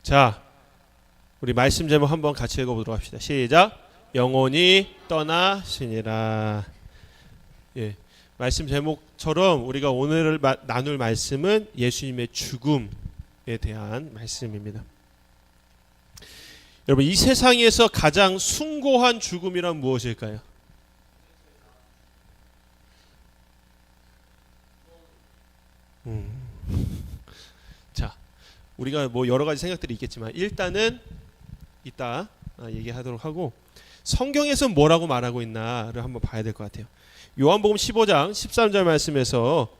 자, 우리 말씀 제목 한번 같이 읽어보도록 합시다. 시작. 영혼이 떠나시니라. 예, 말씀 제목처럼 우리가 오늘 나눌 말씀은 예수님의 죽음에 대한 말씀입니다. 여러분, 이 세상에서 가장 숭고한 죽음이란 무엇일까요? 자, 우리가 뭐 여러 가지 생각들이 있겠지만 일단은 이따 얘기하도록 하고, 성경에서 뭐라고 말하고 있나를 한번 봐야 될 것 같아요. 요한복음 15장 13절 말씀에서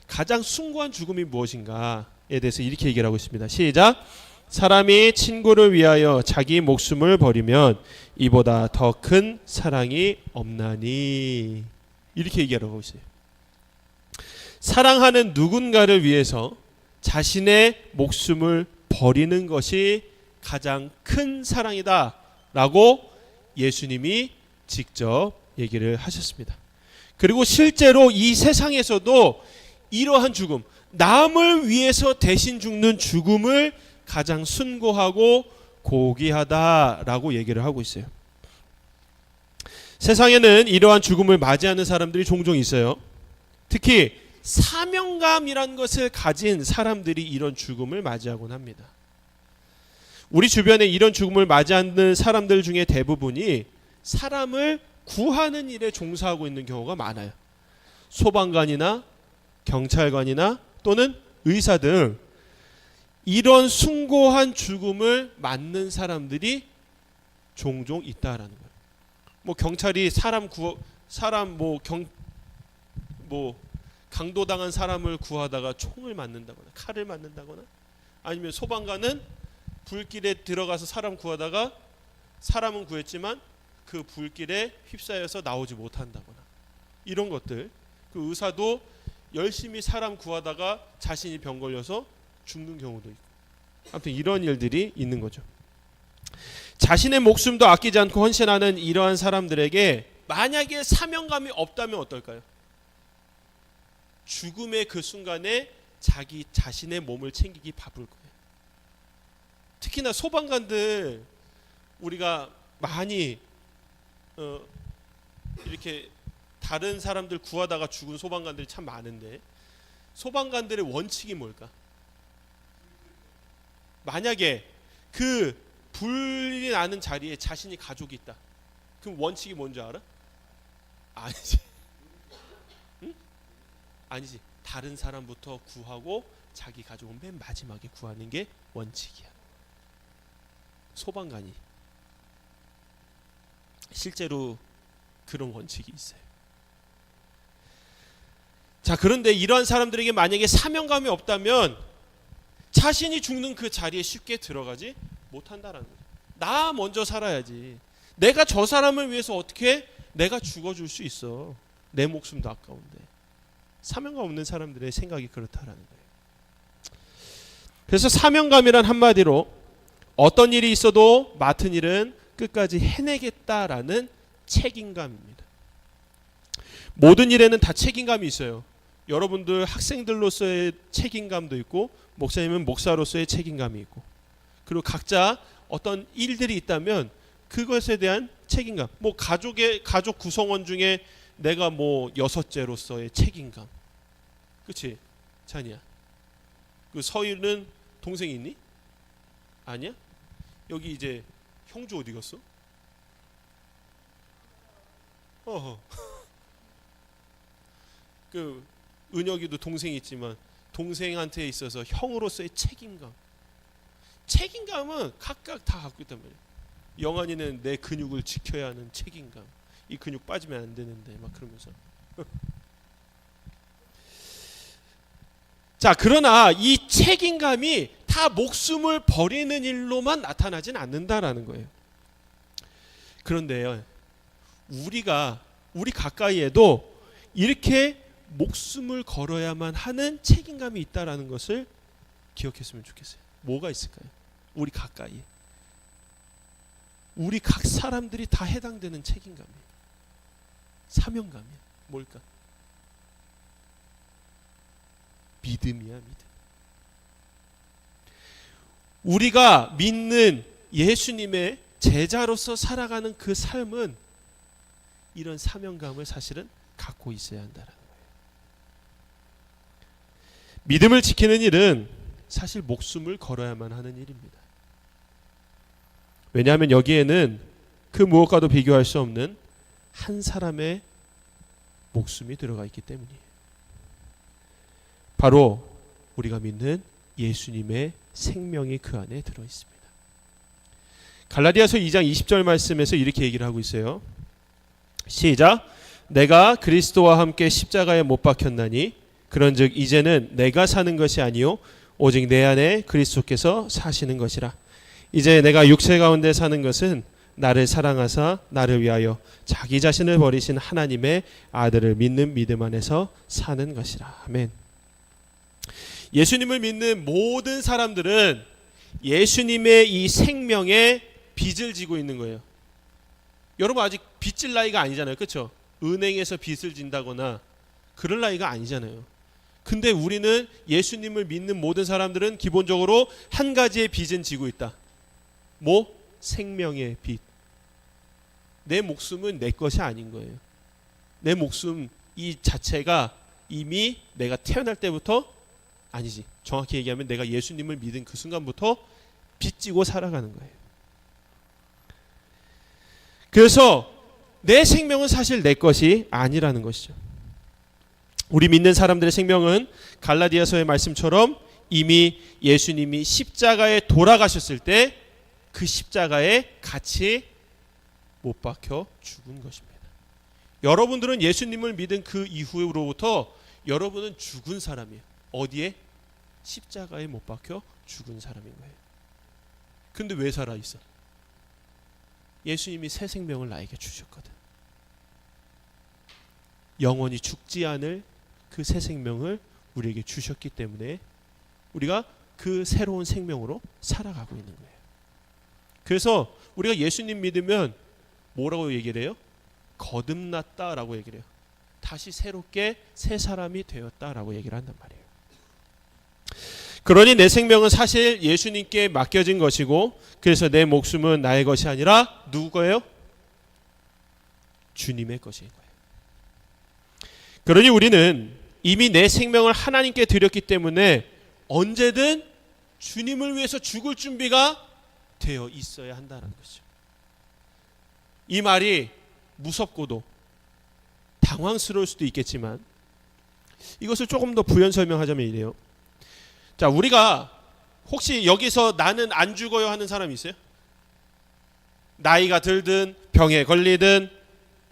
가장 숭고한 죽음이 무엇인가에 대해서 이렇게 얘기를 하고 있습니다. 시작. 사람이 친구를 위하여 자기 목숨을 버리면 이보다 더 큰 사랑이 없나니. 이렇게 얘기하고 있어요. 사랑하는 누군가를 위해서 자신의 목숨을 버리는 것이 가장 큰 사랑이다 라고 예수님이 직접 얘기를 하셨습니다. 그리고 실제로 이 세상에서도 이러한 죽음, 남을 위해서 대신 죽는 죽음을 가장 숭고하고 고귀하다라고 얘기를 하고 있어요. 세상에는 이러한 죽음을 맞이하는 사람들이 종종 있어요. 특히 사명감이란 것을 가진 사람들이 이런 죽음을 맞이하곤 합니다. 우리 주변에 이런 죽음을 맞이하는 사람들 중에 대부분이 사람을 구하는 일에 종사하고 있는 경우가 많아요. 소방관이나 경찰관이나 또는 의사 등 이런 숭고한 죽음을 맞는 사람들이 종종 있다라는 거예요. 뭐 경찰이 강도당한 사람을 구하다가 총을 맞는다거나 칼을 맞는다거나, 아니면 소방관은 불길에 들어가서 사람 구하다가 사람은 구했지만 그 불길에 휩싸여서 나오지 못한다거나, 이런 것들. 그 의사도 열심히 사람 구하다가 자신이 병 걸려서 죽는 경우도 있고, 아무튼 이런 일들이 있는 거죠. 자신의 목숨도 아끼지 않고 헌신하는 이러한 사람들에게 만약에 사명감이 없다면 어떨까요? 죽음의 그 순간에 자기 자신의 몸을 챙기기 바쁠 거예요. 특히나 소방관들, 우리가 많이 이렇게 다른 사람들 구하다가 죽은 소방관들이 참 많은데, 소방관들의 원칙이 뭘까? 만약에 그 불이 나는 자리에 자신이 가족이 있다, 그럼 원칙이 뭔지 알아? 아니지. 응? 아니지. 다른 사람부터 구하고 자기 가족은 맨 마지막에 구하는 게 원칙이야. 소방관이 실제로 그런 원칙이 있어요. 자, 그런데 이러한 사람들에게 만약에 사명감이 없다면 자신이 죽는 그 자리에 쉽게 들어가지 못한다라는 거죠. 나 먼저 살아야지. 내가 저 사람을 위해서 어떻게 내가 죽어줄 수 있어. 내 목숨도 아까운데. 사명감 없는 사람들의 생각이 그렇다라는 거예요. 그래서 사명감이란 한마디로 어떤 일이 있어도 맡은 일은 끝까지 해내겠다라는 책임감입니다. 모든 일에는 다 책임감이 있어요. 여러분들 학생들로서의 책임감도 있고, 목사님은 목사로서의 책임감이 있고, 그리고 각자 어떤 일들이 있다면 그것에 대한 책임감. 뭐 가족 구성원 중에 내가 뭐 여섯째로서의 책임감. 그렇지? 찬이야. 그 서희는 동생이 있니? 아니야? 여기 이제 형주 어디 갔어? 그 은혁이도 동생이 있지만 동생한테 있어서 형으로서의 책임감은 각각 다 갖고 있단 말이에요. 영환이는 내 근육을 지켜야 하는 책임감. 이 근육 빠지면 안 되는데 막 그러면서. 자, 그러나 이 책임감이 다 목숨을 버리는 일로만 나타나진 않는다라는 거예요. 그런데요, 우리 가까이에도 이렇게 목숨을 걸어야만 하는 책임감이 있다라는 것을 기억했으면 좋겠어요. 뭐가 있을까요? 우리 가까이에. 우리 각 사람들이 다 해당되는 책임감이에요. 사명감이에요. 뭘까? 믿음이야, 믿음. 우리가 믿는 예수님의 제자로서 살아가는 그 삶은 이런 사명감을 사실은 갖고 있어야 한다는 거예요. 믿음을 지키는 일은 사실 목숨을 걸어야만 하는 일입니다. 왜냐하면 여기에는 그 무엇과도 비교할 수 없는 한 사람의 목숨이 들어가 있기 때문이에요. 바로 우리가 믿는 예수님의 생명이 그 안에 들어 있습니다. 갈라디아서 2장 20절 말씀에서 이렇게 얘기를 하고 있어요. 시작. 내가 그리스도와 함께 십자가에 못 박혔나니 그런즉 이제는 내가 사는 것이 아니요 오직 내 안에 그리스도께서 사시는 것이라. 이제 내가 육체 가운데 사는 것은 나를 사랑하사 나를 위하여 자기 자신을 버리신 하나님의 아들을 믿는 믿음 안에서 사는 것이라. 아멘. 예수님을 믿는 모든 사람들은 예수님의 이 생명에 빚을 지고 있는 거예요. 여러분 아직 빚질 나이가 아니잖아요. 그렇죠? 은행에서 빚을 진다거나 그럴 나이가 아니잖아요. 근데 우리는 예수님을 믿는 모든 사람들은 기본적으로 한 가지의 빚은 지고 있다. 뭐? 생명의 빚. 내 목숨은 내 것이 아닌 거예요. 내 목숨 이 자체가 이미 내가 태어날 때부터 아니지. 정확히 얘기하면 내가 예수님을 믿은 그 순간부터 빚지고 살아가는 거예요. 그래서 내 생명은 사실 내 것이 아니라는 것이죠. 우리 믿는 사람들의 생명은 갈라디아서의 말씀처럼 이미 예수님이 십자가에 돌아가셨을 때 그 십자가에 같이 못 박혀 죽은 것입니다. 여러분들은 예수님을 믿은 그 이후로부터 여러분은 죽은 사람이에요. 어디에? 십자가에 못 박혀 죽은 사람인 거예요. 근데 왜 살아있어? 예수님이 새 생명을 나에게 주셨거든. 영원히 죽지 않을 그 새 생명을 우리에게 주셨기 때문에 우리가 그 새로운 생명으로 살아가고 있는 거예요. 그래서 우리가 예수님 믿으면 뭐라고 얘기를 해요? 거듭났다라고 얘기를 해요. 다시 새롭게 새 사람이 되었다라고 얘기를 한단 말이에요. 그러니 내 생명은 사실 예수님께 맡겨진 것이고 그래서 내 목숨은 나의 것이 아니라 누구 거예요? 주님의 것인 거예요. 그러니 우리는 이미 내 생명을 하나님께 드렸기 때문에 언제든 주님을 위해서 죽을 준비가 되어 있어야 한다는 것이죠. 이 말이 무섭고도 당황스러울 수도 있겠지만 이것을 조금 더 부연 설명하자면 이래요. 자, 우리가 혹시 여기서 나는 안 죽어요 하는 사람이 있어요? 나이가 들든 병에 걸리든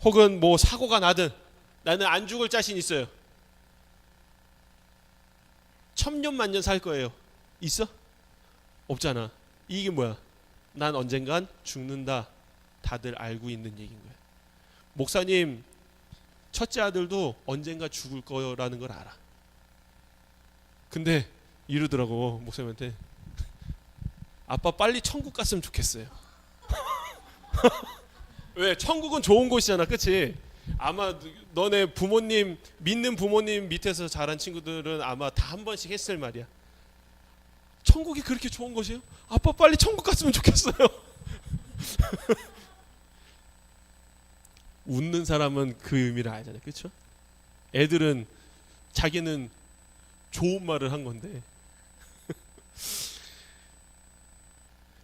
혹은 뭐 사고가 나든 나는 안 죽을 자신 있어요. 천년 만년 살 거예요. 있어? 없잖아. 이게 뭐야? 난 언젠간 죽는다. 다들 알고 있는 얘기인 거예요. 목사님 첫째 아들도 언젠가 죽을 거라는 걸 알아. 근데 이러더라고 목사님한테. 아빠 빨리 천국 갔으면 좋겠어요. 왜? 천국은 좋은 곳이잖아. 그치? 아마 너네 부모님 믿는 부모님 밑에서 자란 친구들은 아마 다 한 번씩 했을 말이야. 천국이 그렇게 좋은 곳이에요? 아빠 빨리 천국 갔으면 좋겠어요. 웃는 사람은 그 의미를 알잖아요. 그렇죠? 애들은 자기는 좋은 말을 한 건데.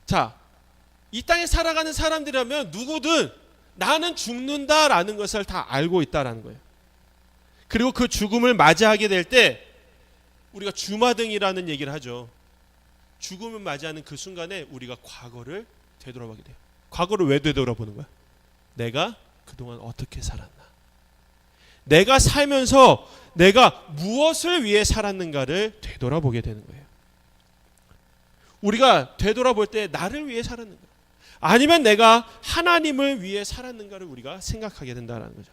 자, 이 땅에 살아가는 사람들이라면 누구든 나는 죽는다라는 것을 다 알고 있다라는 거예요. 그리고 그 죽음을 맞이하게 될 때 우리가 주마등이라는 얘기를 하죠. 죽음을 맞이하는 그 순간에 우리가 과거를 되돌아보게 돼요. 과거를 왜 되돌아보는 거야? 내가 그동안 어떻게 살았나? 내가 살면서 내가 무엇을 위해 살았는가를 되돌아보게 되는 거예요. 우리가 되돌아볼 때 나를 위해 살았는가? 아니면 내가 하나님을 위해 살았는가를 우리가 생각하게 된다는 거죠.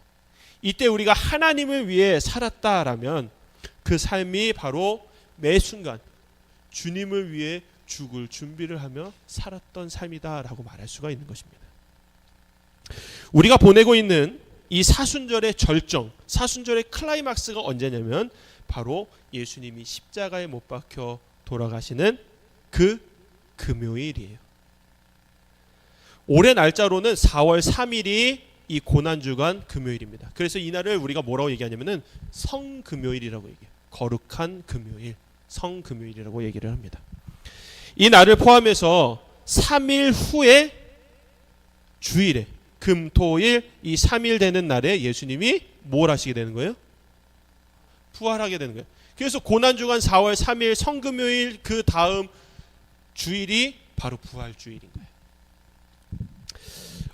이때 우리가 하나님을 위해 살았다라면 그 삶이 바로 매 순간 주님을 위해 죽을 준비를 하며 살았던 삶이다라고 말할 수가 있는 것입니다. 우리가 보내고 있는 이 사순절의 절정, 사순절의 클라이막스가 언제냐면 바로 예수님이 십자가에 못 박혀 돌아가시는 그 금요일이에요. 올해 날짜로는 4월 3일이 이 고난주간 금요일입니다. 그래서 이 날을 우리가 뭐라고 얘기하냐면은 성금요일이라고 얘기해요. 거룩한 금요일, 성금요일이라고 얘기를 합니다. 이 날을 포함해서 3일 후에 주일에 금, 토, 일 이 3일 되는 날에 예수님이 뭘 하시게 되는 거예요? 부활하게 되는 거예요. 그래서 고난주간 4월 3일 성금요일 그 다음 주일이 바로 부활주일인 거예요.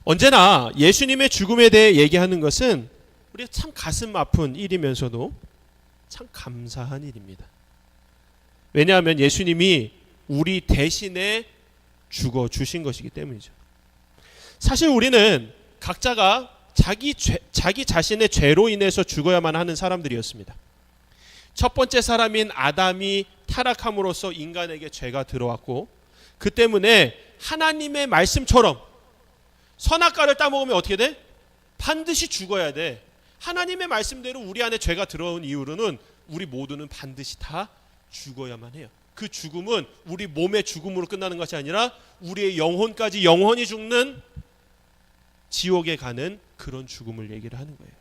언제나 예수님의 죽음에 대해 얘기하는 것은 우리가 참 가슴 아픈 일이면서도 참 감사한 일입니다. 왜냐하면 예수님이 우리 대신에 죽어 주신 것이기 때문이죠. 사실 우리는 각자가 자기 자신의 죄로 인해서 죽어야만 하는 사람들이었습니다. 첫 번째 사람인 아담이 타락함으로써 인간에게 죄가 들어왔고, 그 때문에 하나님의 말씀처럼 선악과를 따먹으면 어떻게 돼? 반드시 죽어야 돼. 하나님의 말씀대로 우리 안에 죄가 들어온 이후로는 우리 모두는 반드시 다 죽어야만 해요. 그 죽음은 우리 몸의 죽음으로 끝나는 것이 아니라 우리의 영혼까지 영원히 죽는 지옥에 가는 그런 죽음을 얘기를 하는 거예요.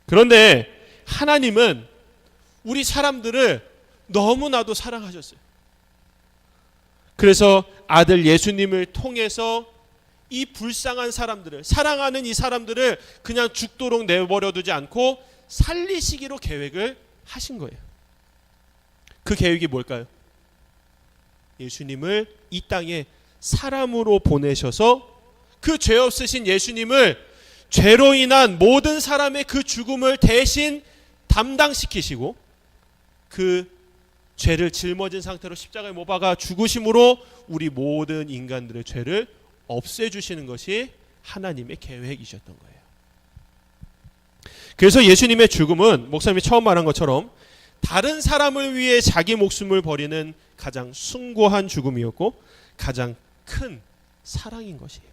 그런데 하나님은 우리 사람들을 너무나도 사랑하셨어요. 그래서 아들 예수님을 통해서 이 불쌍한 사람들을, 사랑하는 이 사람들을 그냥 죽도록 내버려 두지 않고 살리시기로 계획을 하신 거예요. 그 계획이 뭘까요? 예수님을 이 땅에 사람으로 보내셔서 그 죄 없으신 예수님을 죄로 인한 모든 사람의 그 죽음을 대신 담당시키시고, 그 죄를 짊어진 상태로 십자가에 못 박아 죽으심으로 우리 모든 인간들의 죄를 없애주시는 것이 하나님의 계획이셨던 거예요. 그래서 예수님의 죽음은 목사님이 처음 말한 것처럼 다른 사람을 위해 자기 목숨을 버리는 가장 숭고한 죽음이었고 가장 큰 사랑인 것이에요.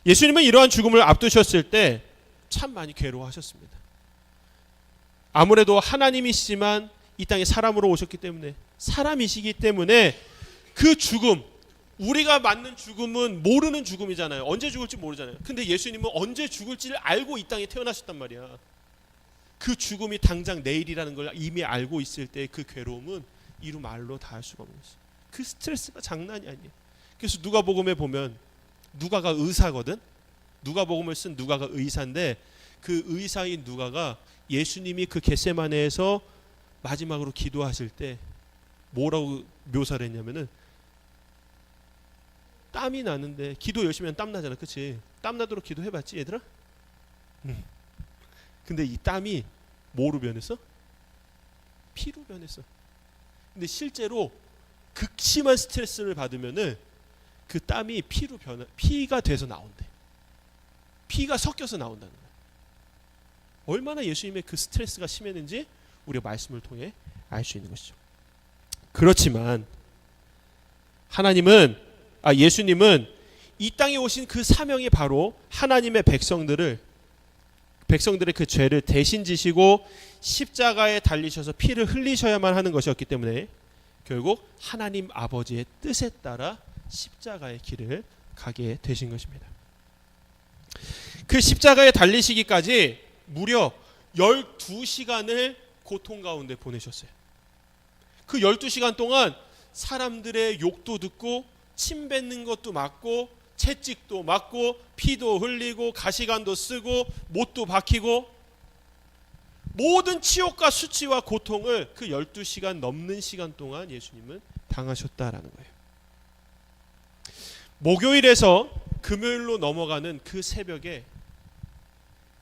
예수님은 이러한 죽음을 앞두셨을 때 참 많이 괴로워하셨습니다. 아무래도 하나님이시지만 이 땅에 사람으로 오셨기 때문에, 사람이시기 때문에 그 죽음, 우리가 맞는 죽음은 모르는 죽음이잖아요. 언제 죽을지 모르잖아요. 근데 예수님은 언제 죽을지를 알고 이 땅에 태어나셨단 말이야. 그 죽음이 당장 내일이라는 걸 이미 알고 있을 때 그 괴로움은 이루 말로 다 할 수가 없는 것이에요. 그 스트레스가 장난이 아니에요. 그래서 누가복음에 보면 누가가 의사거든. 누가복음을 쓴 누가가 의사인데, 그 의사인 누가가 예수님이 그 겟세마네에서 마지막으로 기도하실 때 뭐라고 묘사를 했냐면은, 땀이 나는데, 기도 열심히 하면 땀 나잖아, 그치? 땀 나도록 기도해봤지 얘들아? 근데 이 땀이 뭐로 변했어? 피로 변했어. 근데 실제로 극심한 스트레스를 받으면은 그 땀이 피가 돼서 나온대. 피가 섞여서 나온다는 거야. 얼마나 예수님의 그 스트레스가 심했는지 우리가 말씀을 통해 알 수 있는 것이죠. 그렇지만 예수님은 이 땅에 오신 그 사명이 바로 하나님의 백성들의 그 죄를 대신 지시고 십자가에 달리셔서 피를 흘리셔야만 하는 것이었기 때문에 결국 하나님 아버지의 뜻에 따라 십자가의 길을 가게 되신 것입니다. 그 십자가에 달리시기까지 무려 12시간을 고통 가운데 보내셨어요. 그 12시간 동안 사람들의 욕도 듣고 침 뱉는 것도 맞고 채찍도 맞고 피도 흘리고 가시관도 쓰고 못도 박히고 모든 치욕과 수치와 고통을 그 12시간 넘는 시간 동안 예수님은 당하셨다라는 거예요. 목요일에서 금요일로 넘어가는 그 새벽에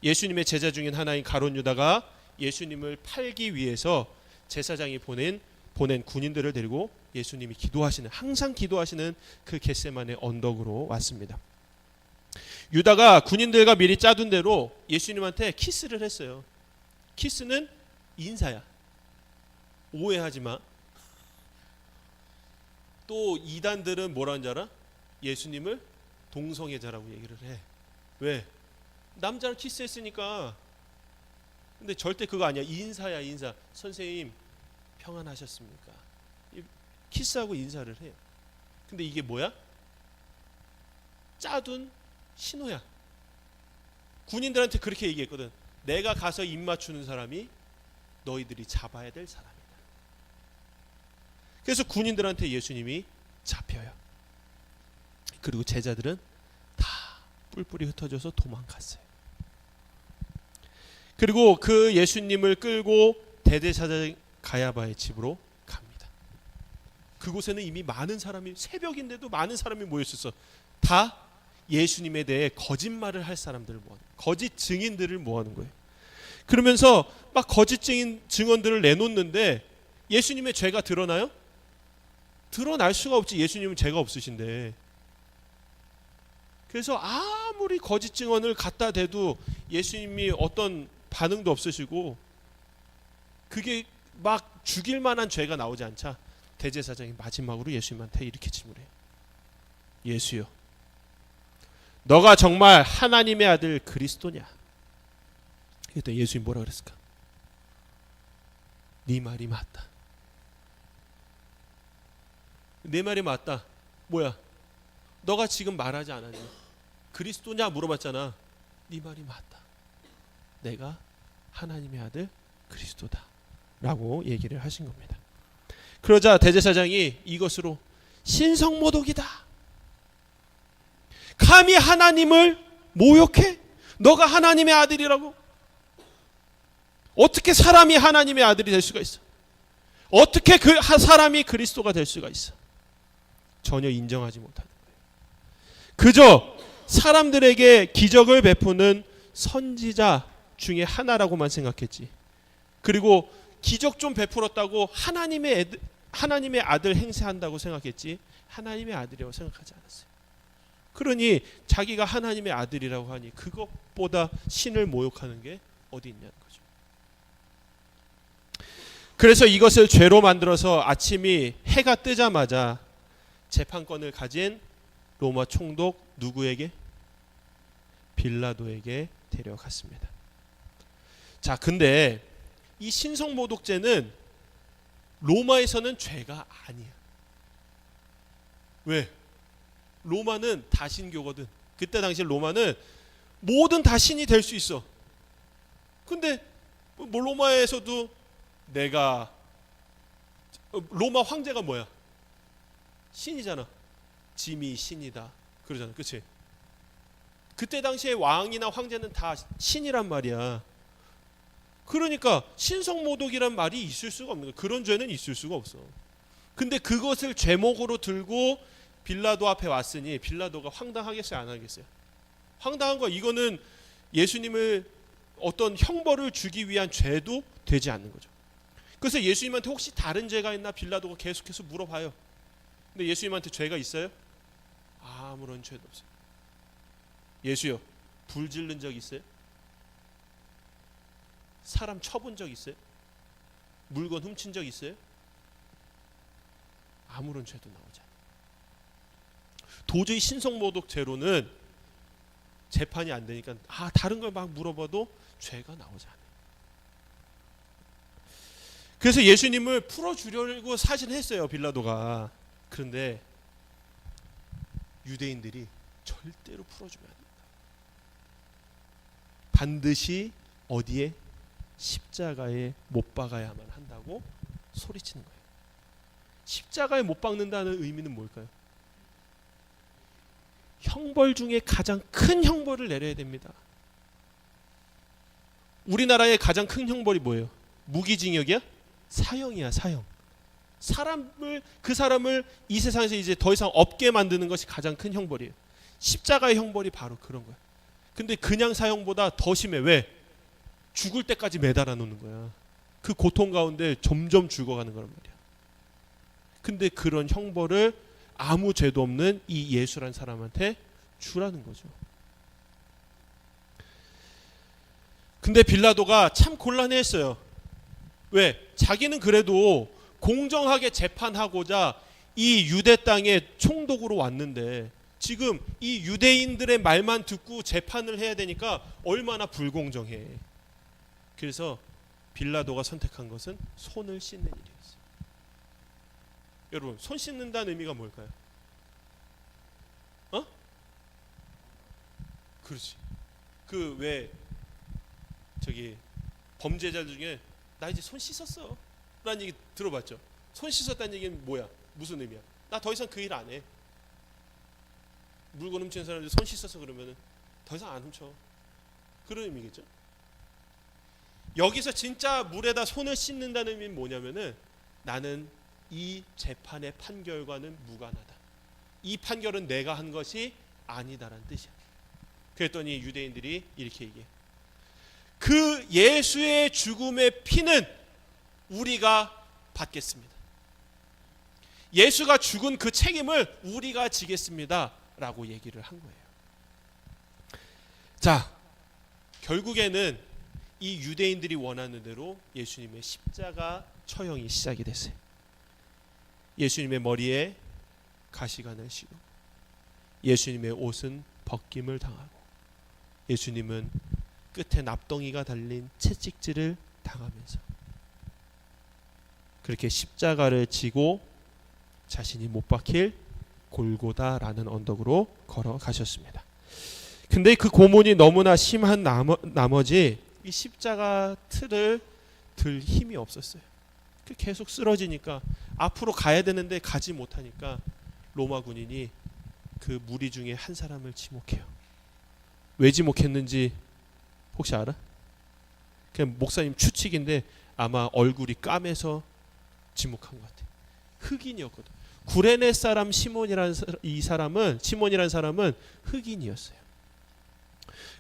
예수님의 제자 중인 하나인 가룟 유다가 예수님을 팔기 위해서 제사장이 보낸 군인들을 데리고 예수님이 항상 기도하시는 그 겟세마네 언덕으로 왔습니다. 유다가 군인들과 미리 짜둔 대로 예수님한테 키스를 했어요. 키스는 인사야. 오해하지 마. 또 이단들은 뭐라는 줄 알아? 예수님을 동성애자라고 얘기를 해. 왜? 남자랑 키스했으니까. 근데 절대 그거 아니야. 인사야, 인사. 선생님 평안하셨습니까? 키스하고 인사를 해요. 근데 이게 뭐야? 짜둔 신호야. 군인들한테 그렇게 얘기했거든. 내가 가서 입 맞추는 사람이 너희들이 잡아야 될 사람이다. 그래서 군인들한테 예수님이 잡혀요. 그리고 제자들은 다 뿔뿔이 흩어져서 도망갔어요. 그리고 그 예수님을 끌고 대제사장 가야바의 집으로 갑니다. 그곳에는 이미 많은 사람이, 새벽인데도 많은 사람이 모였었어. 다 예수님에 대해 거짓말을 할 사람들을 모아놓은, 거짓 증인들을 모아놓은 거예요. 그러면서 막 거짓 증언들을 내놓는데 예수님의 죄가 드러나요? 드러날 수가 없지. 예수님은 죄가 없으신데. 그래서 아무리 거짓 증언을 갖다 대도 예수님이 어떤 반응도 없으시고, 그게 막 죽일 만한 죄가 나오지 않자 대제사장이 마지막으로 예수님한테 이렇게 질문해요. 예수요, 너가 정말 하나님의 아들 그리스도냐? 그랬더니 예수님 뭐라 그랬을까? 네 말이 맞다. 내 말이 맞다. 뭐야? 너가 지금 말하지 않았니? 그리스도냐 물어봤잖아. 네 말이 맞다. 내가 하나님의 아들 그리스도다 라고 얘기를 하신 겁니다. 그러자 대제사장이 이것으로 신성모독이다. 감히 하나님을 모욕해? 너가 하나님의 아들이라고? 어떻게 사람이 하나님의 아들이 될 수가 있어? 어떻게 그 사람이 그리스도가 될 수가 있어? 전혀 인정하지 못하는 거예요. 그저 사람들에게 기적을 베푸는 선지자 중에 하나라고만 생각했지. 그리고 기적 좀 베풀었다고 하나님의 아들 행세한다고 생각했지, 하나님의 아들이라고 생각하지 않았어요. 그러니 자기가 하나님의 아들이라고 하니 그것보다 신을 모욕하는 게 어디 있냐는 거죠. 그래서 이것을 죄로 만들어서 아침이 해가 뜨자마자 재판권을 가진 로마 총독 누구에게? 빌라도에게 데려갔습니다. 자, 근데 이 신성모독죄는 로마에서는 죄가 아니야. 왜? 로마는 다신교거든. 그때 당시 로마는 뭐든 다 신이 될 수 있어. 근데 뭐 로마에서도 내가, 로마 황제가 뭐야? 신이잖아. 짐이 신이다 그러잖아. 그치? 그때 당시에 왕이나 황제는 다 신이란 말이야. 그러니까 신성모독이란 말이 있을 수가 없는 거야. 그런 죄는 있을 수가 없어. 근데 그것을 죄목으로 들고 빌라도 앞에 왔으니 빌라도가 황당하겠어요, 안 하겠어요? 황당한 거야. 이거는 예수님을 어떤 형벌을 주기 위한 죄도 되지 않는 거죠. 그래서 예수님한테 혹시 다른 죄가 있나 빌라도가 계속해서 물어봐요. 근데 예수님한테 죄가 있어요? 아무런 죄도 없어요. 예수요, 불 지른 적 있어요? 사람 쳐본 적 있어요? 물건 훔친 적 있어요? 아무런 죄도 나오지 않아요. 도저히 신성모독죄로는 재판이 안 되니까 다른 걸 막 물어봐도 죄가 나오지 않아요. 그래서 예수님을 풀어주려고 사실 했어요, 빌라도가. 그런데 유대인들이 절대로 풀어주면 안 된다. 반드시 어디에? 십자가에 못 박아야만 한다고 소리치는 거예요. 십자가에 못 박는다는 의미는 뭘까요? 형벌 중에 가장 큰 형벌을 내려야 됩니다. 우리나라의 가장 큰 형벌이 뭐예요? 무기징역이야? 사형이야, 사형. 그 사람을 이 세상에서 이제 더 이상 없게 만드는 것이 가장 큰 형벌이에요. 십자가의 형벌이 바로 그런 거야. 근데 그냥 사형보다 더 심해. 왜? 죽을 때까지 매달아 놓는 거야. 그 고통 가운데 점점 죽어가는 거란 말이야. 근데 그런 형벌을 아무 죄도 없는 이 예수란 사람한테 주라는 거죠. 근데 빌라도가 참 곤란해했어요. 왜? 자기는 그래도 공정하게 재판하고자 이 유대 땅에 총독으로 왔는데 지금 이 유대인들의 말만 듣고 재판을 해야 되니까 얼마나 불공정해. 그래서 빌라도가 선택한 것은 손을 씻는 일이었어요. 여러분, 손 씻는다는 의미가 뭘까요? 그렇지. 그 왜 저기 범죄자 중에 나 이제 손 씻었어 라는 얘기 들어봤죠? 손 씻었다는 얘기는 뭐야? 무슨 의미야? 나 더 이상 그 일 안 해. 물건 훔치는 사람들 손 씻었어 그러면은 더 이상 안 훔쳐. 그런 의미겠죠? 여기서 진짜 물에다 손을 씻는다는 의미는 뭐냐면은 나는 이 재판의 판결과는 무관하다. 이 판결은 내가 한 것이 아니다라는 뜻이야. 그랬더니 유대인들이 이렇게 얘기해. 그 예수의 죽음의 피는 우리가 받겠습니다. 예수가 죽은 그 책임을 우리가 지겠습니다 라고 얘기를 한 거예요. 자, 결국에는 이 유대인들이 원하는 대로 예수님의 십자가 처형이 시작이 됐어요. 예수님의 머리에 가시가 나시고 예수님의 옷은 벗김을 당하고 예수님은 끝에 납덩이가 달린 채찍질을 당하면서 그렇게 십자가를 지고 자신이 못 박힐 골고다라는 언덕으로 걸어가셨습니다. 근데 그 고문이 너무나 심한 나머지 이 십자가 틀을 들 힘이 없었어요. 계속 쓰러지니까 앞으로 가야 되는데 가지 못하니까 로마 군인이 그 무리 중에 한 사람을 지목해요. 왜 지목했는지 혹시 알아? 그냥 목사님 추측인데 아마 얼굴이 까매서 지목한 것 같아. 흑인이었거든. 구레네 사람 시몬이라는 사람은 흑인이었어요.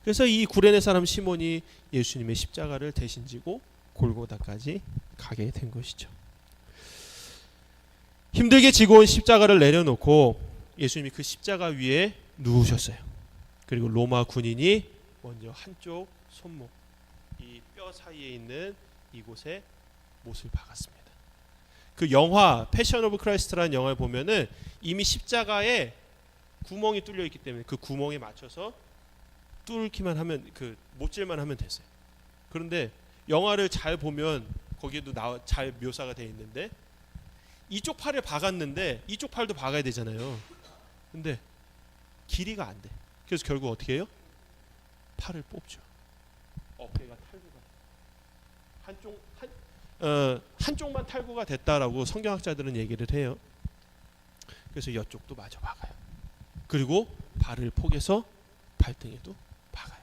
그래서 이 구레네 사람 시몬이 예수님의 십자가를 대신 지고 골고다까지 가게 된 것이죠. 힘들게 지고 온 십자가를 내려놓고 예수님이 그 십자가 위에 누우셨어요. 그리고 로마 군인이 먼저 한쪽 손목, 이 뼈 사이에 있는 이곳에 못을 박았습니다. 그 영화 패션 오브 크라이스트라는 영화를 보면은 이미 십자가에 구멍이 뚫려 있기 때문에 그 구멍에 맞춰서 뚫기만 하면 그 못질만 하면 됐어요. 그런데 영화를 잘 보면 거기에도 잘 묘사가 되어 있는데 이쪽 팔을 박았는데 이쪽 팔도 박아야 되잖아요. 근데 길이가 안 돼. 그래서 결국 어떻게 해요? 팔을 뽑죠. 어깨가 탈구가 한쪽만 탈구가 됐다라고 성경학자들은 얘기를 해요. 그래서 이쪽도 마저 박아요. 그리고 발을 포개서 발등에도 박아요.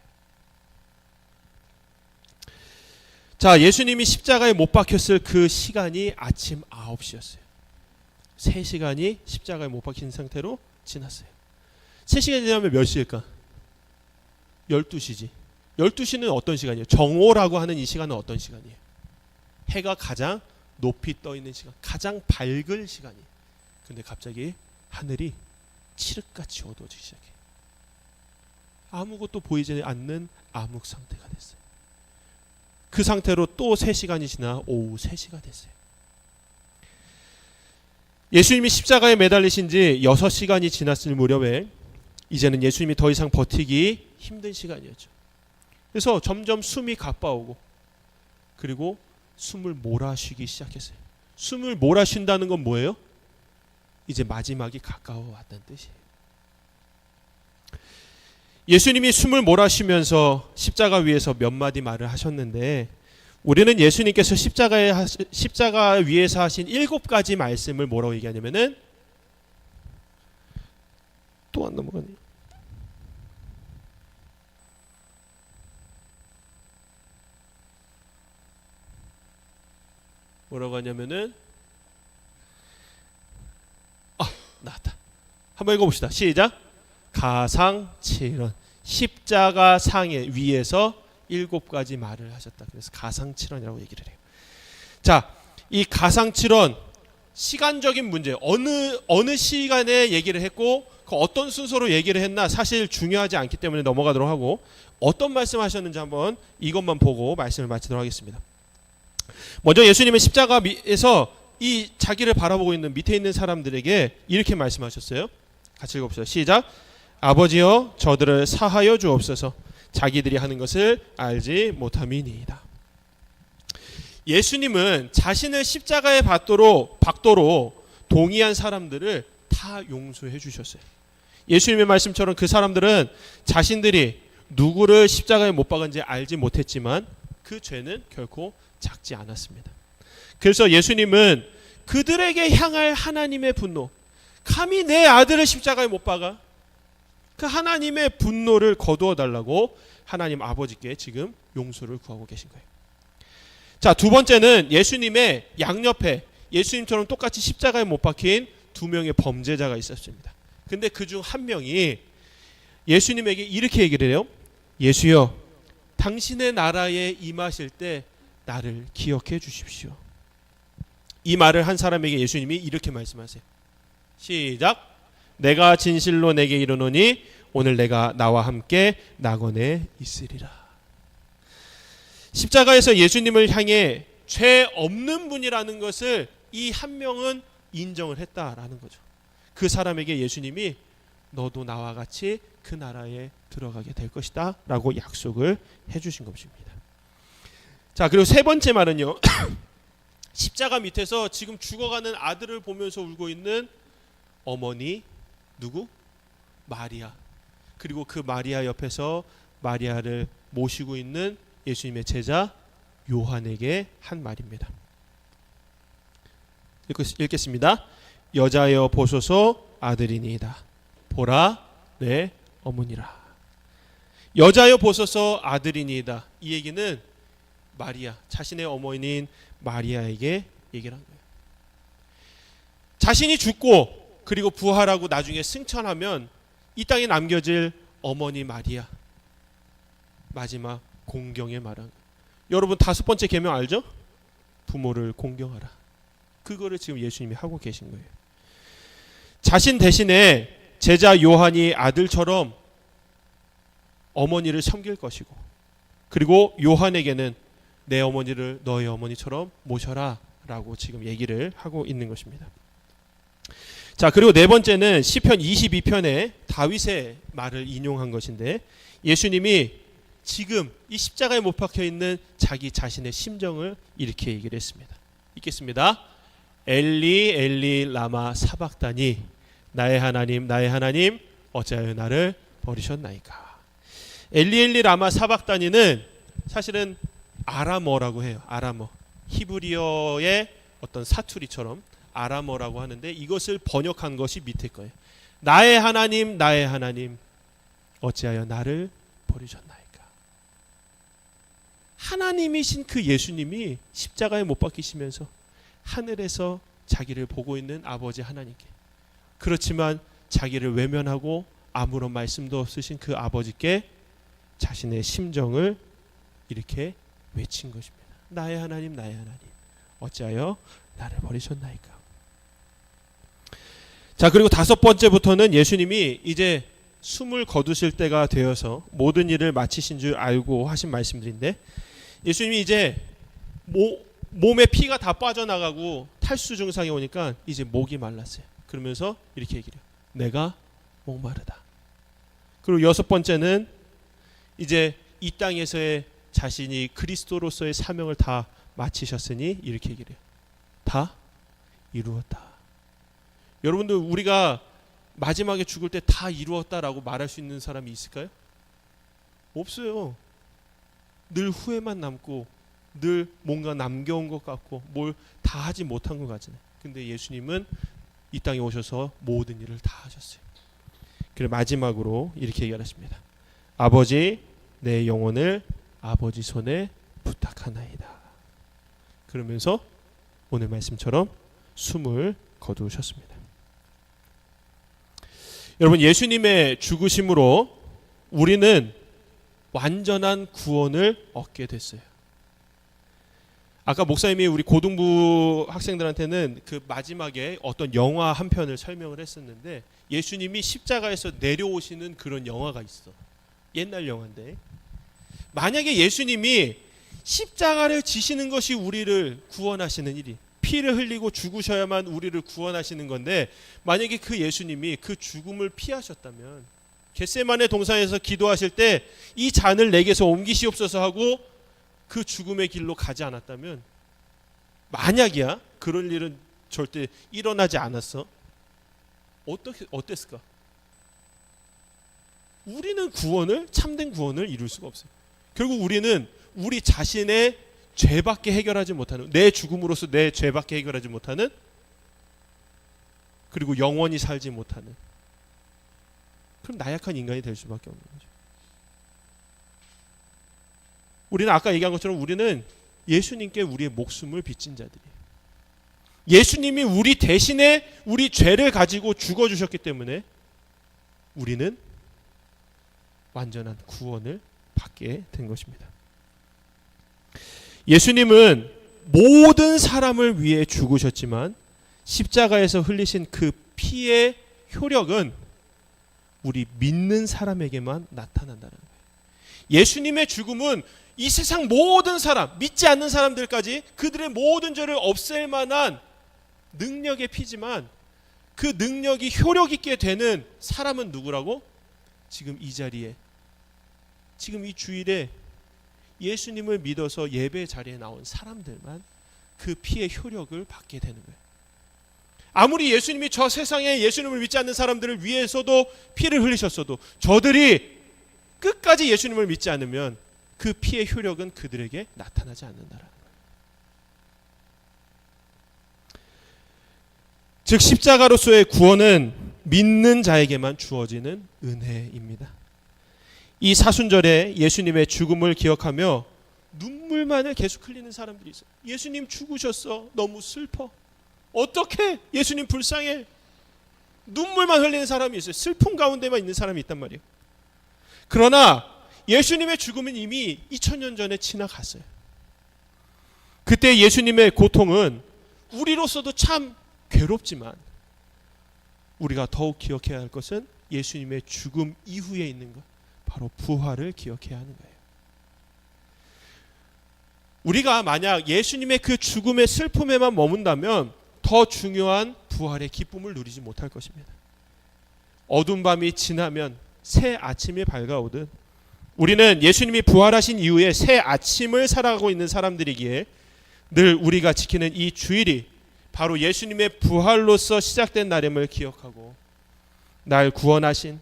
자, 예수님이 십자가에 못 박혔을 그 시간이 아침 9시였어요. 3시간이 십자가에 못 박힌 상태로 지났어요. 3시간이 지나면 몇 시일까? 12시지. 12시는 어떤 시간이에요? 정오라고 하는 이 시간은 어떤 시간이에요? 해가 가장 높이 떠 있는 시간, 가장 밝을 시간이에요. 근데 갑자기 하늘이 칠흑같이 어두워지기 시작해요. 아무것도 보이지 않는 암흑 상태가 됐어요. 그 상태로 또 3시간이 지나 오후 3시가 됐어요. 예수님이 십자가에 매달리신 지 6시간이 지났을 무렵에 이제는 예수님이 더 이상 버티기 힘든 시간이었죠. 그래서 점점 숨이 가빠오고 그리고 숨을 몰아쉬기 시작했어요. 숨을 몰아쉰다는 건 뭐예요? 이제 마지막이 가까워 왔다는 뜻이에요. 예수님이 숨을 몰아쉬면서 십자가 위에서 몇 마디 말을 하셨는데 우리는 예수님께서 십자가 위에서 하신 7가지 말씀을 뭐라고 얘기하냐면은 또 안 넘어가네. 뭐라고 하냐면은 나왔다. 한번 읽어봅시다. 시작. 가상칠언. 십자가 상에 위에서 7가지 말을 하셨다. 그래서 가상칠언이라고 얘기를 해요. 자, 이 가상칠언 시간적인 문제 어느 시간에 얘기를 했고 그 어떤 순서로 얘기를 했나 사실 중요하지 않기 때문에 넘어가도록 하고 어떤 말씀하셨는지 한번 이것만 보고 말씀을 마치도록 하겠습니다. 먼저 예수님은 십자가에서 이 자기를 바라보고 있는 밑에 있는 사람들에게 이렇게 말씀하셨어요. 같이 읽어봅시다. 시작. 아버지여 저들을 사하여 주옵소서. 자기들이 하는 것을 알지 못함이니이다. 예수님은 자신을 십자가에 박도록 동의한 사람들을 다 용서해 주셨어요. 예수님의 말씀처럼 그 사람들은 자신들이 누구를 십자가에 못 박은지 알지 못했지만 그 죄는 결코 작지 않았습니다. 그래서 예수님은 그들에게 향할 하나님의 분노, 감히 내 아들을 십자가에 못 박아? 그 하나님의 분노를 거두어 달라고 하나님 아버지께 지금 용서를 구하고 계신 거예요. 자, 두 번째는 예수님의 양옆에 예수님처럼 똑같이 십자가에 못 박힌 두 명의 범죄자가 있었습니다. 근데 그중 한 명이 예수님에게 이렇게 얘기를 해요. 예수여, 당신의 나라에 임하실 때 나를 기억해 주십시오. 이 말을 한 사람에게 예수님이 이렇게 말씀하세요. 시작. 내가 진실로 내게 이르노니 오늘 내가 나와 함께 낙원에 있으리라. 십자가에서 예수님을 향해 죄 없는 분이라는 것을 이 한 명은 인정을 했다라는 거죠. 그 사람에게 예수님이 너도 나와 같이 그 나라에 들어가게 될 것이다 라고 약속을 해주신 것입니다. 자, 그리고 세 번째 말은요. 십자가 밑에서 지금 죽어가는 아들을 보면서 울고 있는 어머니 누구? 마리아. 그리고 그 마리아 옆에서 마리아를 모시고 있는 예수님의 제자 요한에게 한 말입니다. 읽겠습니다. 여자여 보소서 아들이니이다. 보라 내 어머니라. 여자여 보소서 아들이니이다. 이 얘기는 마리아, 자신의 어머니인 마리아에게 얘기를 한 거예요. 자신이 죽고 그리고 부활하고 나중에 승천하면 이 땅에 남겨질 어머니 마리아, 마지막 공경의 말한 거예요. 여러분 다섯 번째 계명 알죠? 부모를 공경하라. 그거를 지금 예수님이 하고 계신 거예요. 자신 대신에 제자 요한이 아들처럼 어머니를 섬길 것이고, 그리고 요한에게는 내 어머니를 너의 어머니처럼 모셔라 라고 지금 얘기를 하고 있는 것입니다. 자, 그리고 네 번째는 시편 22편에 다윗의 말을 인용한 것인데, 예수님이 지금 이 십자가에 못 박혀 있는 자기 자신의 심정을 이렇게 얘기를 했습니다. 읽겠습니다. 엘리 엘리 라마 사박다니, 나의 하나님 나의 하나님 어찌하여 나를 버리셨나이까. 엘리 엘리 라마 사박다니는 사실은 아람어라고 해요. 아람어, 히브리어의 어떤 사투리처럼 아람어라고 하는데, 이것을 번역한 것이 밑에 거예요. 나의 하나님 어찌하여 나를 버리셨나이까. 하나님이신 그 예수님이 십자가에 못 박히시면서 하늘에서 자기를 보고 있는 아버지 하나님께, 그렇지만 자기를 외면하고 아무런 말씀도 없으신 그 아버지께 자신의 심정을 이렇게 외친 것입니다. 나의 하나님 어찌하여 나를 버리셨나이까. 자, 그리고 다섯 번째부터는 예수님이 이제 숨을 거두실 때가 되어서 모든 일을 마치신 줄 알고 하신 말씀들인데, 예수님이 이제 몸에 피가 다 빠져나가고 탈수 증상이 오니까 이제 목이 말랐어요. 그러면서 이렇게 얘기해요. 내가 목마르다. 그리고 여섯 번째는 이제 이 땅에서의 자신이 그리스도로서의 사명을 다 마치셨으니 이렇게 얘기를 해요. 다 이루었다. 여러분들, 우리가 마지막에 죽을 때 다 이루었다라고 말할 수 있는 사람이 있을까요? 없어요. 늘 후회만 남고 늘 뭔가 남겨온 것 같고 뭘 다 하지 못한 것 같잖아요. 근데 예수님은 이 땅에 오셔서 모든 일을 다 하셨어요. 그리고 마지막으로 이렇게 얘기하십니다. 아버지, 내 영혼을 아버지 손에 부탁하나이다. 그러면서 오늘 말씀처럼 숨을 거두셨습니다. 여러분, 예수님의 죽으심으로 우리는 완전한 구원을 얻게 됐어요. 아까 목사님이 우리 고등부 학생들한테는 그 마지막에 어떤 영화 한 편을 설명을 했었는데, 예수님이 십자가에서 내려오시는 그런 영화가 있어. 옛날 영화인데, 만약에 예수님이 십자가를 지시는 것이 우리를 구원하시는 일이, 피를 흘리고 죽으셔야만 우리를 구원하시는 건데, 만약에 그 예수님이 그 죽음을 피하셨다면, 겟세마네 동산에서 기도하실 때 이 잔을 내게서 옮기시옵소서 하고 그 죽음의 길로 가지 않았다면, 만약이야, 그럴 일은 절대 일어나지 않았어. 어땠을까? 우리는 참된 구원을 이룰 수가 없어요. 결국 우리는 우리 자신의 죄밖에 해결하지 못하는, 내 죽음으로써 내 죄밖에 해결하지 못하는, 그리고 영원히 살지 못하는 그럼 나약한 인간이 될 수밖에 없는 거죠. 우리는 아까 얘기한 것처럼 우리는 예수님께 우리의 목숨을 빚진 자들이에요. 예수님이 우리 대신에 우리 죄를 가지고 죽어주셨기 때문에 우리는 완전한 구원을 받게 된 것입니다. 예수님은 모든 사람을 위해 죽으셨지만 십자가에서 흘리신 그 피의 효력은 우리 믿는 사람에게만 나타난다는 거예요. 예수님의 죽음은 이 세상 모든 사람, 믿지 않는 사람들까지 그들의 모든 죄를 없앨 만한 능력의 피지만 그 능력이 효력 있게 되는 사람은 누구라고? 지금 이 자리에, 지금 이 주일에 예수님을 믿어서 예배 자리에 나온 사람들만 그 피의 효력을 받게 되는 거예요. 아무리 예수님이 저 세상에 예수님을 믿지 않는 사람들을 위해서도 피를 흘리셨어도 저들이 끝까지 예수님을 믿지 않으면 그 피의 효력은 그들에게 나타나지 않는다라는 거예요. 즉 십자가로서의 구원은 믿는 자에게만 주어지는 은혜입니다. 이 사순절에 예수님의 죽음을 기억하며 눈물만을 계속 흘리는 사람들이 있어요. 예수님 죽으셨어. 너무 슬퍼. 어떻게 예수님 불쌍해. 눈물만 흘리는 사람이 있어요. 슬픔 가운데만 있는 사람이 있단 말이에요. 그러나 예수님의 죽음은 이미 2000년 전에 지나갔어요. 그때 예수님의 고통은 우리로서도 참 괴롭지만 우리가 더욱 기억해야 할 것은 예수님의 죽음 이후에 있는 것, 바로 부활을 기억해야 하는 거예요. 우리가 만약 예수님의 그 죽음의 슬픔에만 머문다면 더 중요한 부활의 기쁨을 누리지 못할 것입니다. 어두운 밤이 지나면 새 아침이 밝아오듯 우리는 예수님이 부활하신 이후에 새 아침을 살아가고 있는 사람들이기에 늘 우리가 지키는 이 주일이 바로 예수님의 부활로서 시작된 날임을 기억하고 날 구원하신,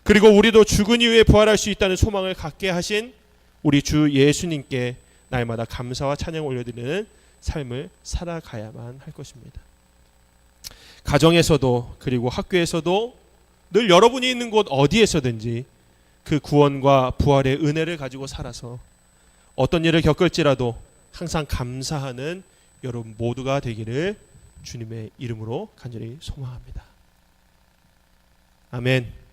그리고 우리도 죽은 이후에 부활할 수 있다는 소망을 갖게 하신 우리 주 예수님께 날마다 감사와 찬양을 올려드리는 삶을 살아가야만 할 것입니다. 가정에서도 그리고 학교에서도 늘 여러분이 있는 곳 어디에서든지 그 구원과 부활의 은혜를 가지고 살아서 어떤 일을 겪을지라도 항상 감사하는 여러분 모두가 되기를 주님의 이름으로 간절히 소망합니다. 아멘.